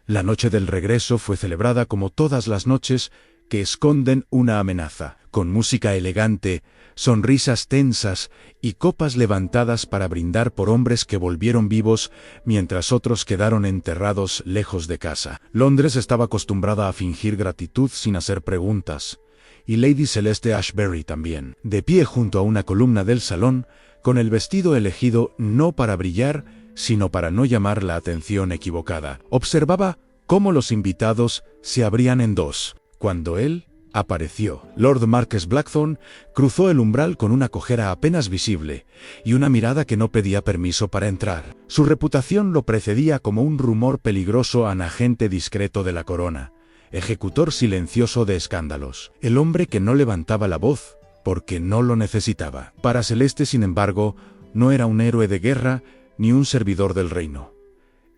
La noche del regreso fue celebrada como todas las noches que esconden una amenaza, con música elegante, sonrisas tensas y copas levantadas para brindar por hombres que volvieron vivos mientras otros quedaron enterrados lejos de casa. Londres estaba acostumbrada a fingir gratitud sin hacer preguntas, y Lady Celeste Ashbury también, de pie junto a una columna del salón, con el vestido elegido no para brillar, sino para no llamar la atención equivocada. Observaba cómo los invitados se abrían en dos. Cuando él apareció, Lord Marquess Blackthorne cruzó el umbral con una cojera apenas visible y una mirada que no pedía permiso para entrar. Su reputación lo precedía como un rumor peligroso a un agente discreto de la corona, ejecutor silencioso de escándalos, el hombre que no levantaba la voz porque no lo necesitaba. Para Celeste, sin embargo, no era un héroe de guerra ni un servidor del reino.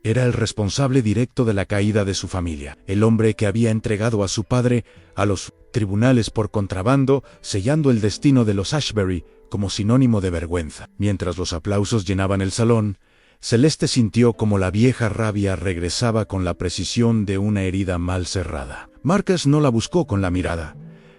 Era el responsable directo de la caída de su familia, el hombre que había entregado a su padre a los tribunales por contrabando, sellando el destino de los Ashbury como sinónimo de vergüenza. Mientras los aplausos llenaban el salón, Celeste sintió como la vieja rabia regresaba con la precisión de una herida mal cerrada. Marquess no la buscó con la mirada,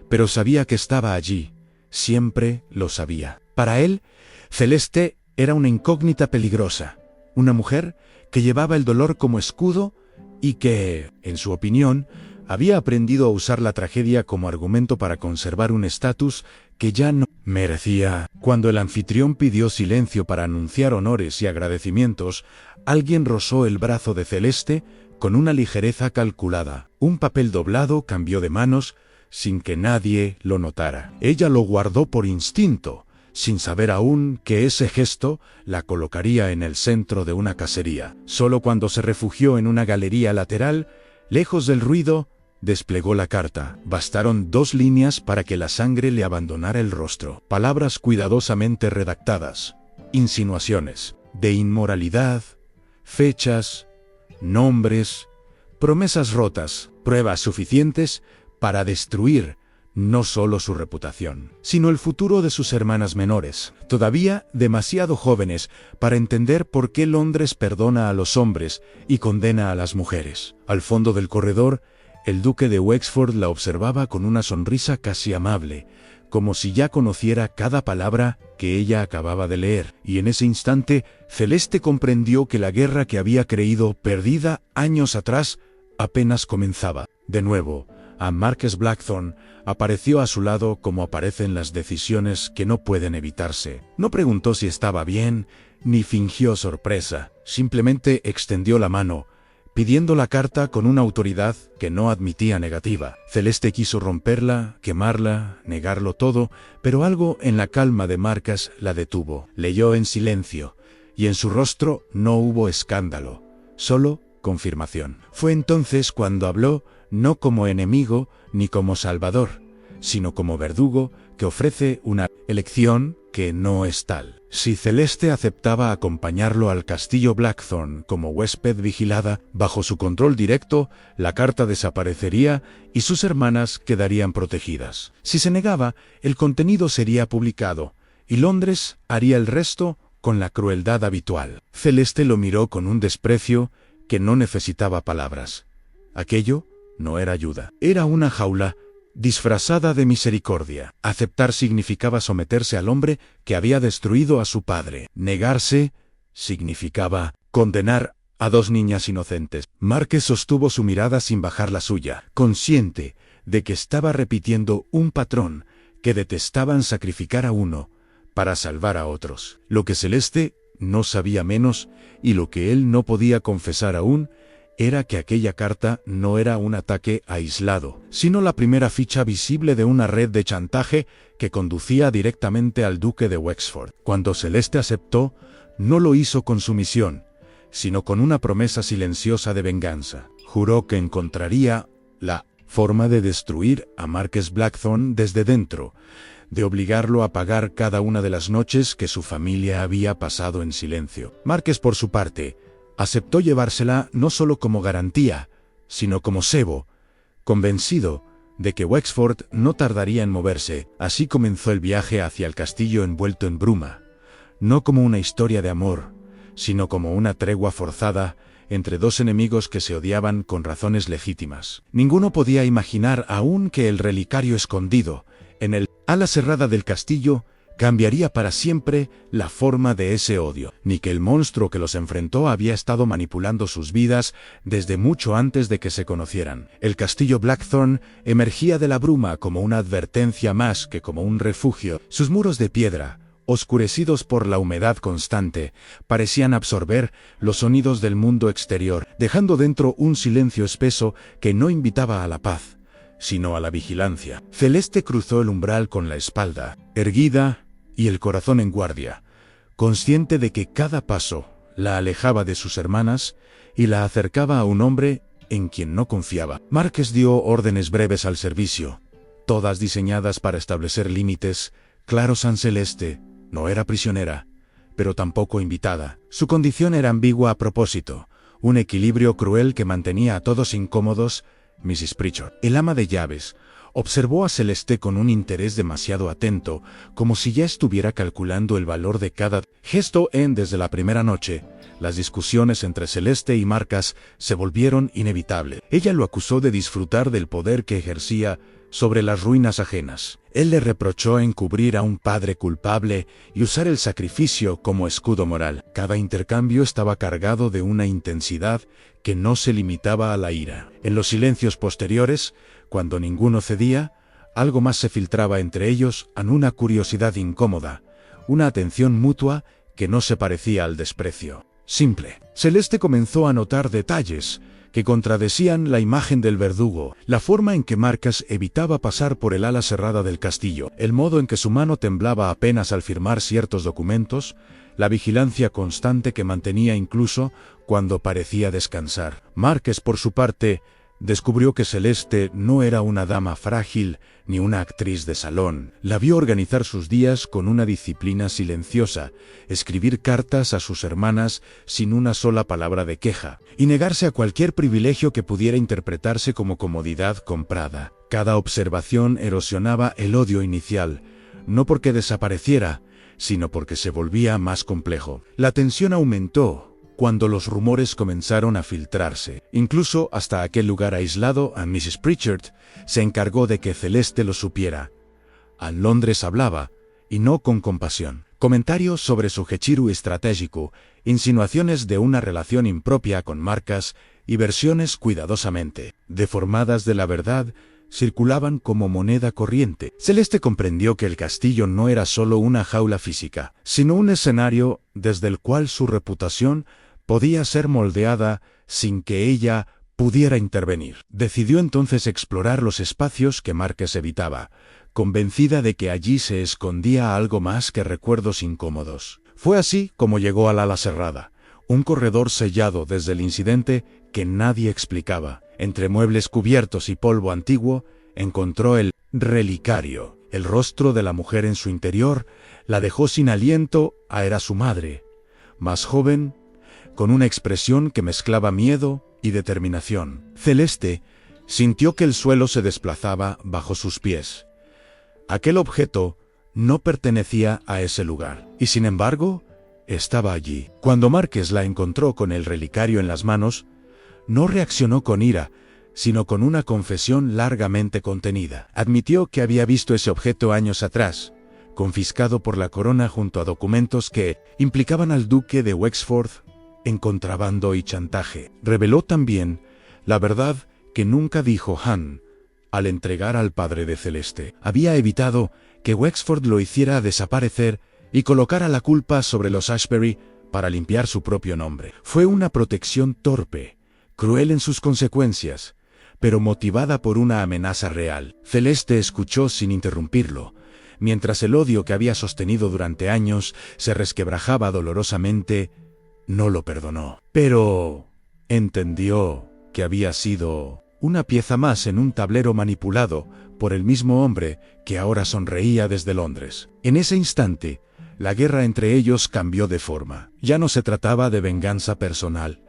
pero sabía que estaba allí, siempre lo sabía. Para él, Celeste era una incógnita peligrosa, una mujer que llevaba el dolor como escudo y que, en su opinión, había aprendido a usar la tragedia como argumento para conservar un estatus que ya no merecía. Cuando el anfitrión pidió silencio para anunciar honores y agradecimientos, alguien rozó el brazo de Celeste con una ligereza calculada. Un papel doblado cambió de manos sin que nadie lo notara. Ella lo guardó por instinto, sin saber aún que ese gesto la colocaría en el centro de una cacería. Solo cuando se refugió en una galería lateral, lejos del ruido, desplegó la carta. Bastaron 2 líneas para que la sangre le abandonara el rostro. Palabras cuidadosamente redactadas, insinuaciones de inmoralidad, fechas, nombres, promesas rotas, pruebas suficientes para destruir no solo su reputación, sino el futuro de sus hermanas menores, todavía demasiado jóvenes para entender por qué Londres perdona a los hombres y condena a las mujeres. Al fondo del corredor, el duque de Wexford la observaba con una sonrisa casi amable, como si ya conociera cada palabra que ella acababa de leer, y en ese instante Celeste comprendió que la guerra que había creído perdida años atrás apenas comenzaba. De nuevo, a Marquess Blackthorne apareció a su lado como aparecen las decisiones que no pueden evitarse. No preguntó si estaba bien, ni fingió sorpresa. Simplemente extendió la mano, pidiendo la carta con una autoridad que no admitía negativa. Celeste quiso romperla, quemarla, negarlo todo, pero algo en la calma de Marquess la detuvo. Leyó en silencio, y en su rostro no hubo escándalo, solo confirmación. Fue entonces cuando habló, no como enemigo ni como salvador, sino como verdugo que ofrece una elección que no es tal. Si Celeste aceptaba acompañarlo al castillo Blackthorne como huésped vigilada, bajo su control directo, la carta desaparecería y sus hermanas quedarían protegidas. Si se negaba, el contenido sería publicado, y Londres haría el resto con la crueldad habitual. Celeste lo miró con un desprecio que no necesitaba palabras. Aquello no era ayuda. Era una jaula disfrazada de misericordia. Aceptar significaba someterse al hombre que había destruido a su padre. Negarse significaba condenar a 2 niñas inocentes. Marquess sostuvo su mirada sin bajar la suya, consciente de que estaba repitiendo un patrón que detestaban sacrificar a uno para salvar a otros. Lo que Celeste no sabía menos, y lo que él no podía confesar aún, era que aquella carta no era un ataque aislado, sino la primera ficha visible de una red de chantaje que conducía directamente al duque de Wexford. Cuando Celeste aceptó, no lo hizo con sumisión, sino con una promesa silenciosa de venganza. Juró que encontraría la forma de destruir a Marquess Blackthorne desde dentro, de obligarlo a pagar cada una de las noches que su familia había pasado en silencio. Marquess, por su parte, aceptó llevársela no solo como garantía, sino como cebo, convencido de que Wexford no tardaría en moverse. Así comenzó el viaje hacia el castillo envuelto en bruma, no como una historia de amor, sino como una tregua forzada entre dos enemigos que se odiaban con razones legítimas. Ninguno podía imaginar aún que el relicario escondido en el ala cerrada del castillo cambiaría para siempre la forma de ese odio, ni que el monstruo que los enfrentó había estado manipulando sus vidas desde mucho antes de que se conocieran. El castillo Blackthorn emergía de la bruma como una advertencia más que como un refugio. Sus muros de piedra, oscurecidos por la humedad constante, parecían absorber los sonidos del mundo exterior, dejando dentro un silencio espeso que no invitaba a la paz, sino a la vigilancia. Celeste cruzó el umbral con la espalda erguida y el corazón en guardia, consciente de que cada paso la alejaba de sus hermanas y la acercaba a un hombre en quien no confiaba. Marques dio órdenes breves al servicio, todas diseñadas para establecer límites claros. a Celeste no era prisionera, pero tampoco invitada. Su condición era ambigua a propósito, un equilibrio cruel que mantenía a todos incómodos. Mrs. Pritchard, el ama de llaves, observó a Celeste con un interés demasiado atento, como si ya estuviera calculando el valor de cada gesto. Desde la primera noche, las discusiones entre Celeste y Marcas se volvieron inevitables. Ella lo acusó de disfrutar del poder que ejercía sobre las ruinas ajenas. Él le reprochó encubrir a un padre culpable y usar el sacrificio como escudo moral. Cada intercambio estaba cargado de una intensidad que no se limitaba a la ira. En los silencios posteriores, cuando ninguno cedía, algo más se filtraba entre ellos, una curiosidad incómoda, una atención mutua que no se parecía al desprecio simple. Celeste comenzó a notar detalles que contradecían la imagen del verdugo, la forma en que Marcas evitaba pasar por el ala cerrada del castillo, el modo en que su mano temblaba apenas al firmar ciertos documentos, la vigilancia constante que mantenía incluso cuando parecía descansar. Marqués, por su parte, descubrió que Celeste no era una dama frágil ni una actriz de salón. La vio organizar sus días con una disciplina silenciosa, escribir cartas a sus hermanas sin una sola palabra de queja, y negarse a cualquier privilegio que pudiera interpretarse como comodidad comprada. Cada observación erosionaba el odio inicial, no porque desapareciera, sino porque se volvía más complejo. La tensión aumentó cuando los rumores comenzaron a filtrarse. Incluso hasta aquel lugar aislado, Mrs. Pritchard se encargó de que Celeste lo supiera. A Londres hablaba, y no con compasión. Comentarios sobre su Hechiru estratégico, insinuaciones de una relación impropia con Marcas y versiones cuidadosamente deformadas de la verdad circulaban como moneda corriente. Celeste comprendió que el castillo no era solo una jaula física, sino un escenario desde el cual su reputación podía ser moldeada sin que ella pudiera intervenir. Decidió entonces explorar los espacios que Marqués evitaba, convencida de que allí se escondía algo más que recuerdos incómodos. Fue así como llegó al ala cerrada, un corredor sellado desde el incidente que nadie explicaba. Entre muebles cubiertos y polvo antiguo, encontró el relicario. El rostro de la mujer en su interior la dejó sin aliento. Era su madre, más joven, con una expresión que mezclaba miedo y determinación. Celeste sintió que el suelo se desplazaba bajo sus pies. Aquel objeto no pertenecía a ese lugar, y sin embargo, estaba allí. Cuando Marqués la encontró con el relicario en las manos, no reaccionó con ira, sino con una confesión largamente contenida. Admitió que había visto ese objeto años atrás, confiscado por la corona junto a documentos que implicaban al duque de Wexford en contrabando y chantaje. Reveló también la verdad que nunca dijo Han al entregar al padre de Celeste. Había evitado que Wexford lo hiciera desaparecer y colocara la culpa sobre los Ashbury para limpiar su propio nombre. Fue una protección torpe, cruel en sus consecuencias, pero motivada por una amenaza real. Celeste escuchó sin interrumpirlo, mientras el odio que había sostenido durante años se resquebrajaba dolorosamente. No lo perdonó, pero entendió que había sido una pieza más en un tablero manipulado por el mismo hombre que ahora sonreía desde Londres. En ese instante, la guerra entre ellos cambió de forma. Ya no se trataba de venganza personal,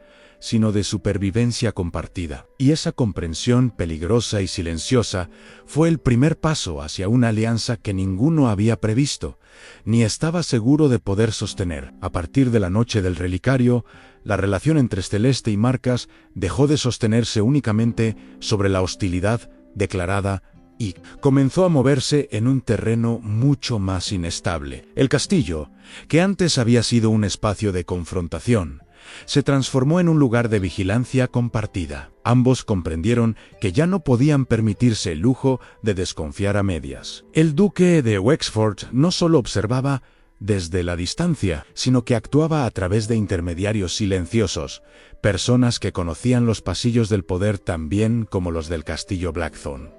sino de supervivencia compartida. Y esa comprensión peligrosa y silenciosa fue el primer paso hacia una alianza que ninguno había previsto, ni estaba seguro de poder sostener. A partir de la noche del relicario, la relación entre Celeste y Marcas dejó de sostenerse únicamente sobre la hostilidad declarada y comenzó a moverse en un terreno mucho más inestable. El castillo, que antes había sido un espacio de confrontación, se transformó en un lugar de vigilancia compartida. Ambos comprendieron que ya no podían permitirse el lujo de desconfiar a medias. El duque de Wexford no solo observaba desde la distancia, sino que actuaba a través de intermediarios silenciosos, personas que conocían los pasillos del poder tan bien como los del castillo Blackthorn.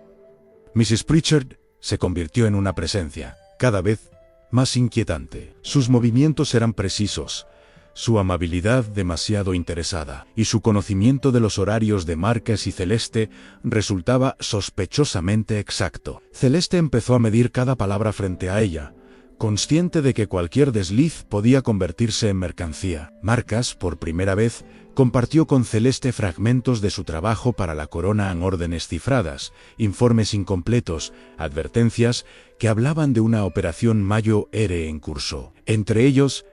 Mrs. Pritchard se convirtió en una presencia, cada vez más inquietante. Sus movimientos eran precisos, su amabilidad demasiado interesada, y su conocimiento de los horarios de Marcas y Celeste resultaba sospechosamente exacto. Celeste empezó a medir cada palabra frente a ella, consciente de que cualquier desliz podía convertirse en mercancía. Marcas, por primera vez, compartió con Celeste fragmentos de su trabajo para la corona en órdenes cifradas, informes incompletos, advertencias que hablaban de una operación Mayo-Ere en curso. Entre ellos,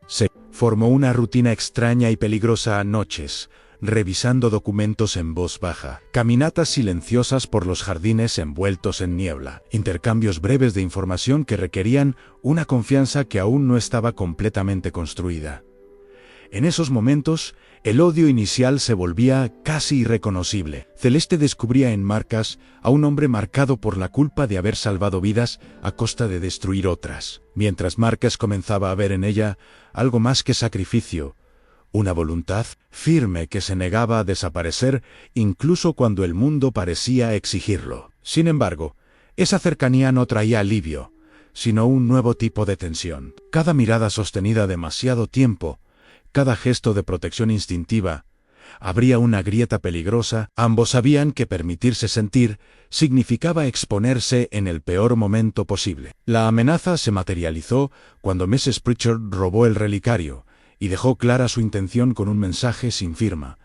se formó una rutina extraña y peligrosa a noches, revisando documentos en voz baja, caminatas silenciosas por los jardines envueltos en niebla, intercambios breves de información que requerían una confianza que aún no estaba completamente construida. En esos momentos, el odio inicial se volvía casi irreconocible. Celeste descubría en Marcas a un hombre marcado por la culpa de haber salvado vidas a costa de destruir otras, mientras Marcas comenzaba a ver en ella algo más que sacrificio, una voluntad firme que se negaba a desaparecer incluso cuando el mundo parecía exigirlo. Sin embargo, esa cercanía no traía alivio, sino un nuevo tipo de tensión. Cada mirada sostenida demasiado tiempo, cada gesto de protección instintiva, abría una grieta peligrosa. Ambos sabían que permitirse sentir significaba exponerse en el peor momento posible. La amenaza se materializó cuando Mrs. Pritchard robó el relicario y dejó clara su intención con un mensaje sin firma.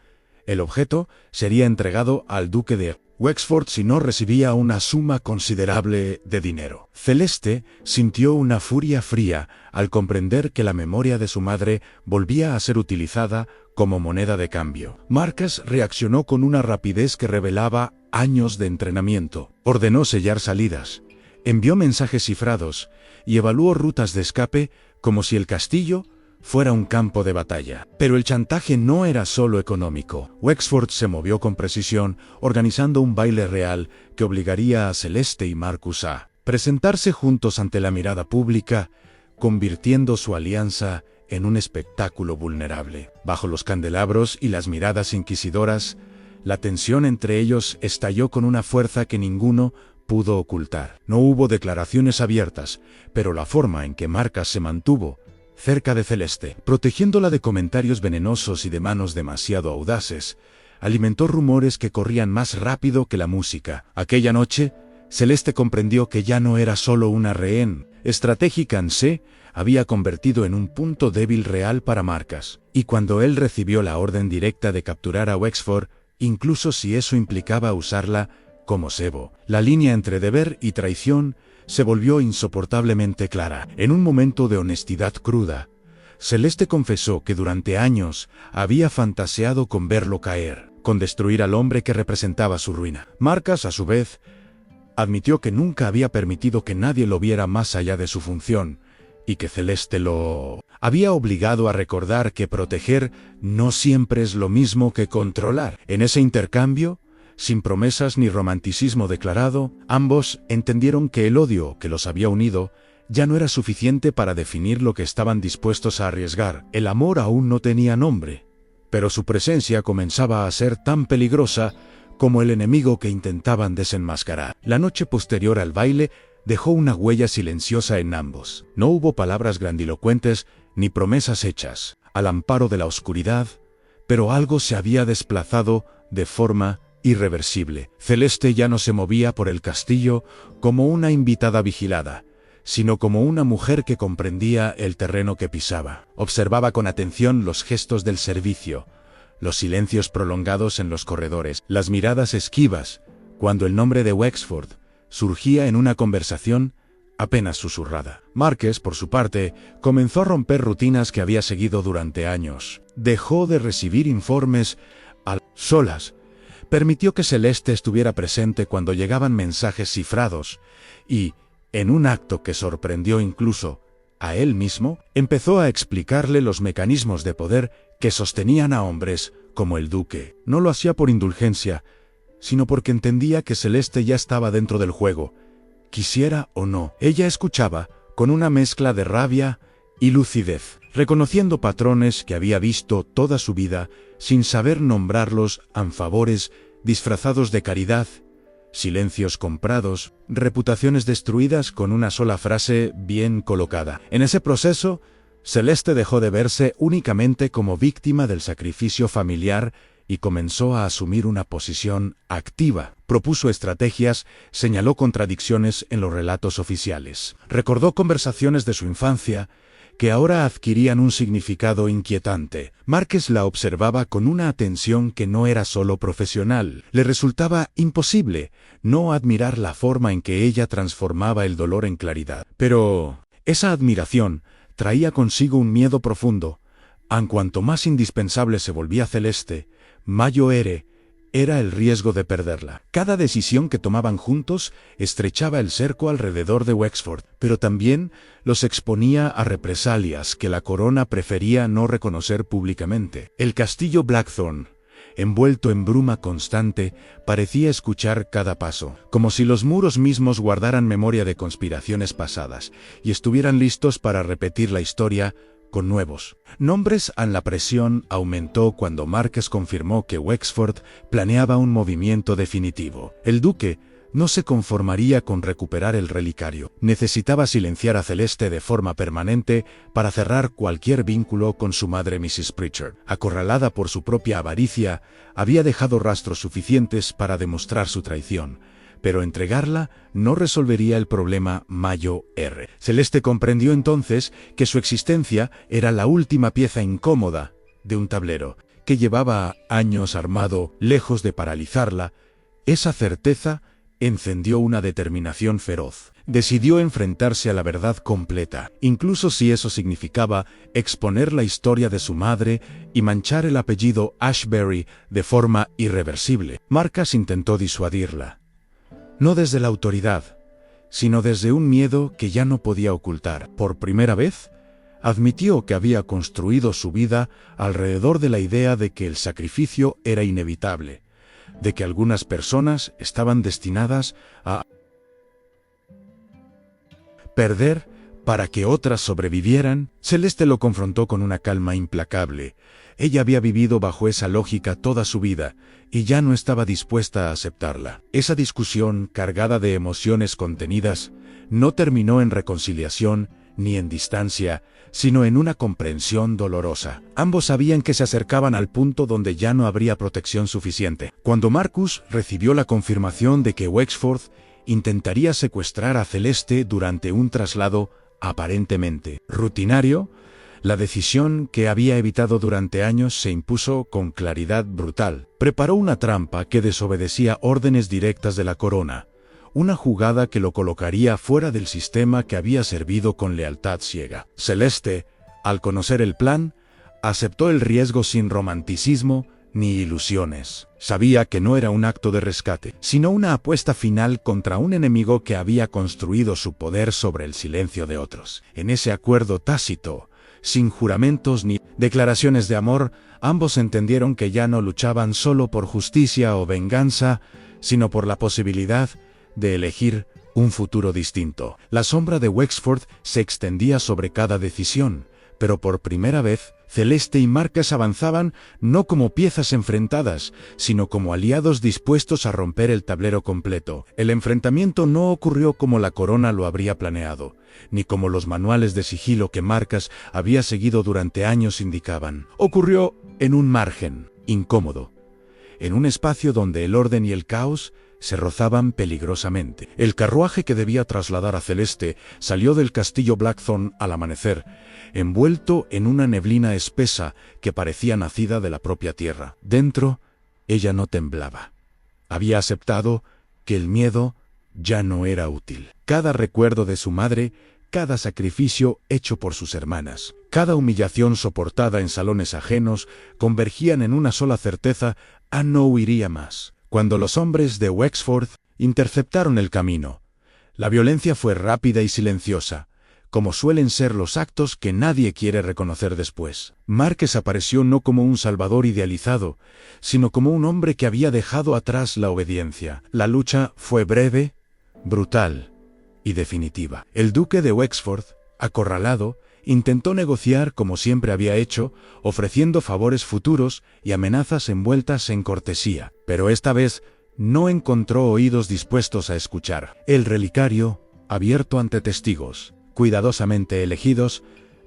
El objeto sería entregado al duque de Wexford si no recibía una suma considerable de dinero. Celeste sintió una furia fría al comprender que la memoria de su madre volvía a ser utilizada como moneda de cambio. Marcas reaccionó con una rapidez que revelaba años de entrenamiento. Ordenó sellar salidas, envió mensajes cifrados y evaluó rutas de escape como si el castillo fuera un campo de batalla. Pero el chantaje no era solo económico. Wexford se movió con precisión, organizando un baile real que obligaría a Celeste y Marcus a presentarse juntos ante la mirada pública, convirtiendo su alianza en un espectáculo vulnerable. Bajo los candelabros y las miradas inquisidoras, la tensión entre ellos estalló con una fuerza que ninguno pudo ocultar. No hubo declaraciones abiertas, pero la forma en que Marcas se mantuvo cerca de Celeste, protegiéndola de comentarios venenosos y de manos demasiado audaces, alimentó rumores que corrían más rápido que la música. Aquella noche, Celeste comprendió que ya no era solo una rehén. Estratégica se había convertido en un punto débil real para Marcas. Y cuando él recibió la orden directa de capturar a Wexford, incluso si eso implicaba usarla como cebo, la línea entre deber y traición se volvió insoportablemente clara. En un momento de honestidad cruda, Celeste confesó que durante años había fantaseado con verlo caer, con destruir al hombre que representaba su ruina. Marcas, a su vez, admitió que nunca había permitido que nadie lo viera más allá de su función, y que Celeste lo había obligado a recordar que proteger no siempre es lo mismo que controlar. En ese intercambio, sin promesas ni romanticismo declarado, ambos entendieron que el odio que los había unido ya no era suficiente para definir lo que estaban dispuestos a arriesgar. El amor aún no tenía nombre, pero su presencia comenzaba a ser tan peligrosa como el enemigo que intentaban desenmascarar. La noche posterior al baile dejó una huella silenciosa en ambos. No hubo palabras grandilocuentes ni promesas hechas al amparo de la oscuridad, pero algo se había desplazado de forma irreversible. Celeste ya no se movía por el castillo como una invitada vigilada, sino como una mujer que comprendía el terreno que pisaba. Observaba con atención los gestos del servicio, los silencios prolongados en los corredores, las miradas esquivas, cuando el nombre de Wexford surgía en una conversación apenas susurrada. Marqués, por su parte, comenzó a romper rutinas que había seguido durante años. Dejó de recibir informes a solas, permitió que Celeste estuviera presente cuando llegaban mensajes cifrados y, en un acto que sorprendió incluso a él mismo, empezó a explicarle los mecanismos de poder que sostenían a hombres como el duque. No lo hacía por indulgencia, sino porque entendía que Celeste ya estaba dentro del juego, quisiera o no. Ella escuchaba con una mezcla de rabia y lucidez, reconociendo patrones que había visto toda su vida sin saber nombrarlos, favores disfrazados de caridad, silencios comprados, reputaciones destruidas con una sola frase bien colocada. En ese proceso, Celeste dejó de verse únicamente como víctima del sacrificio familiar y comenzó a asumir una posición activa. Propuso estrategias, señaló contradicciones en los relatos oficiales. Recordó conversaciones de su infancia que ahora adquirían un significado inquietante. Marqués la observaba con una atención que no era solo profesional. Le resultaba imposible no admirar la forma en que ella transformaba el dolor en claridad. Pero esa admiración traía consigo un miedo profundo. En cuanto más indispensable se volvía Celeste, mayor era el riesgo de perderla. Cada decisión que tomaban juntos estrechaba el cerco alrededor de Wexford, pero también los exponía a represalias que la corona prefería no reconocer públicamente. El castillo Blackthorn, envuelto en bruma constante, parecía escuchar cada paso, como si los muros mismos guardaran memoria de conspiraciones pasadas y estuvieran listos para repetir la historia con nuevos nombres. La presión aumentó cuando Marqués confirmó que Wexford planeaba un movimiento definitivo. El duque no se conformaría con recuperar el relicario. Necesitaba silenciar a Celeste de forma permanente para cerrar cualquier vínculo con su madre Mrs. Pritchard. Acorralada por su propia avaricia, había dejado rastros suficientes para demostrar su traición, pero entregarla no resolvería el problema mayor. Celeste comprendió entonces que su existencia era la última pieza incómoda de un tablero que llevaba años armado. Lejos de paralizarla, esa certeza encendió una determinación feroz. Decidió enfrentarse a la verdad completa, incluso si eso significaba exponer la historia de su madre y manchar el apellido Ashbury de forma irreversible. Marqués intentó disuadirla, no desde la autoridad, sino desde un miedo que ya no podía ocultar. Por primera vez, admitió que había construido su vida alrededor de la idea de que el sacrificio era inevitable, de que algunas personas estaban destinadas a perder para que otras sobrevivieran. Celeste lo confrontó con una calma implacable. Ella había vivido bajo esa lógica toda su vida y ya no estaba dispuesta a aceptarla. Esa discusión, cargada de emociones contenidas, no terminó en reconciliación ni en distancia, sino en una comprensión dolorosa. Ambos sabían que se acercaban al punto donde ya no habría protección suficiente. Cuando Marcus recibió la confirmación de que Wexford intentaría secuestrar a Celeste durante un traslado aparentemente rutinario, la decisión que había evitado durante años se impuso con claridad brutal. Preparó una trampa que desobedecía órdenes directas de la corona, una jugada que lo colocaría fuera del sistema que había servido con lealtad ciega. Celeste, al conocer el plan, aceptó el riesgo sin romanticismo ni ilusiones. Sabía que no era un acto de rescate, sino una apuesta final contra un enemigo que había construido su poder sobre el silencio de otros. En ese acuerdo tácito, sin juramentos ni declaraciones de amor, ambos entendieron que ya no luchaban solo por justicia o venganza, sino por la posibilidad de elegir un futuro distinto. La sombra de Wexford se extendía sobre cada decisión, pero por primera vez, Celeste y Marqués avanzaban no como piezas enfrentadas, sino como aliados dispuestos a romper el tablero completo. El enfrentamiento no ocurrió como la corona lo habría planeado, ni como los manuales de sigilo que Marqués había seguido durante años indicaban. Ocurrió en un margen incómodo, en un espacio donde el orden y el caos se rozaban peligrosamente. El carruaje que debía trasladar a Celeste salió del castillo Blackthorn al amanecer, envuelto en una neblina espesa que parecía nacida de la propia tierra. Dentro, ella no temblaba. Había aceptado que el miedo ya no era útil. Cada recuerdo de su madre, cada sacrificio hecho por sus hermanas, cada humillación soportada en salones ajenos, convergían en una sola certeza: Anne no huiría más. Cuando los hombres de Wexford interceptaron el camino, la violencia fue rápida y silenciosa, como suelen ser los actos que nadie quiere reconocer después. Marqués apareció no como un salvador idealizado, sino como un hombre que había dejado atrás la obediencia. La lucha fue breve, brutal y definitiva. El duque de Wexford, acorralado, intentó negociar como siempre había hecho, ofreciendo favores futuros y amenazas envueltas en cortesía. Pero esta vez no encontró oídos dispuestos a escuchar. El relicario, abierto ante testigos cuidadosamente elegidos,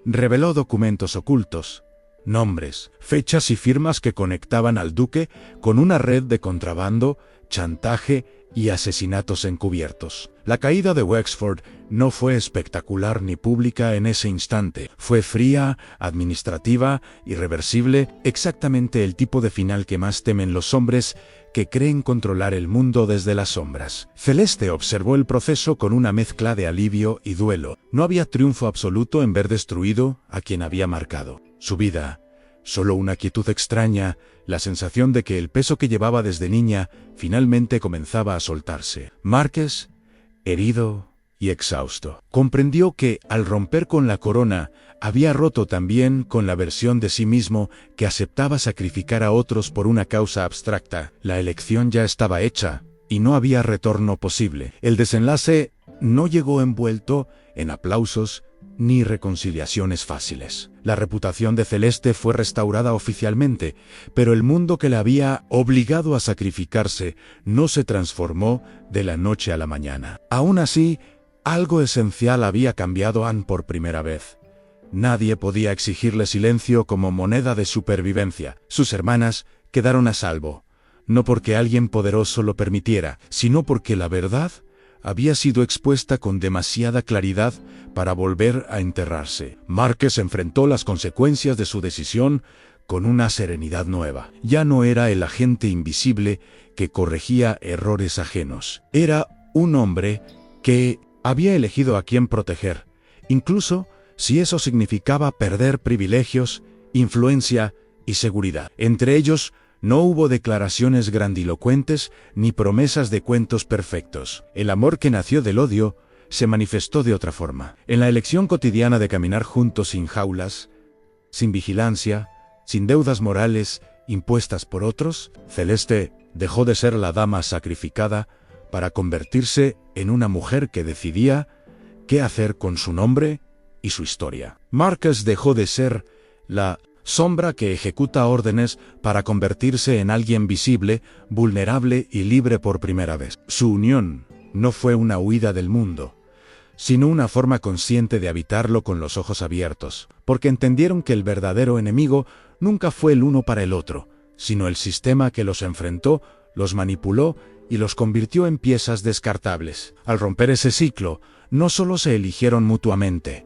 reveló documentos ocultos, nombres, fechas y firmas que conectaban al duque con una red de contrabando, chantaje y asesinatos encubiertos. La caída de Wexford no fue espectacular ni pública en ese instante. Fue fría, administrativa, irreversible, exactamente el tipo de final que más temen los hombres que creen controlar el mundo desde las sombras. Celeste observó el proceso con una mezcla de alivio y duelo. No había triunfo absoluto en ver destruido a quien había marcado su vida. Solo una quietud extraña, la sensación de que el peso que llevaba desde niña finalmente comenzaba a soltarse. Marqués, herido y exhausto, comprendió que, al romper con la corona, había roto también con la versión de sí mismo que aceptaba sacrificar a otros por una causa abstracta. La elección ya estaba hecha, y no había retorno posible. El desenlace no llegó envuelto en aplausos ni reconciliaciones fáciles. La reputación de Celeste fue restaurada oficialmente, pero el mundo que la había obligado a sacrificarse no se transformó de la noche a la mañana. Aún así, algo esencial había cambiado Anne por primera vez. Nadie podía exigirle silencio como moneda de supervivencia. Sus hermanas quedaron a salvo, no porque alguien poderoso lo permitiera, sino porque la verdad había sido expuesta con demasiada claridad para volver a enterrarse. Marqués enfrentó las consecuencias de su decisión con una serenidad nueva. Ya no era el agente invisible que corregía errores ajenos. Era un hombre que había elegido a quién proteger, incluso si eso significaba perder privilegios, influencia y seguridad. Entre ellos, no hubo declaraciones grandilocuentes ni promesas de cuentos perfectos. El amor que nació del odio se manifestó de otra forma. En la elección cotidiana de caminar juntos sin jaulas, sin vigilancia, sin deudas morales impuestas por otros, Celeste dejó de ser la dama sacrificada para convertirse en una mujer que decidía qué hacer con su nombre y su historia. Marqués dejó de ser la sombra que ejecuta órdenes para convertirse en alguien visible, vulnerable y libre por primera vez. Su unión no fue una huida del mundo, sino una forma consciente de habitarlo con los ojos abiertos, porque entendieron que el verdadero enemigo nunca fue el uno para el otro, sino el sistema que los enfrentó, los manipuló y los convirtió en piezas descartables. Al romper ese ciclo, no solo se eligieron mutuamente,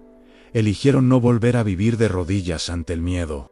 eligieron no volver a vivir de rodillas ante el miedo.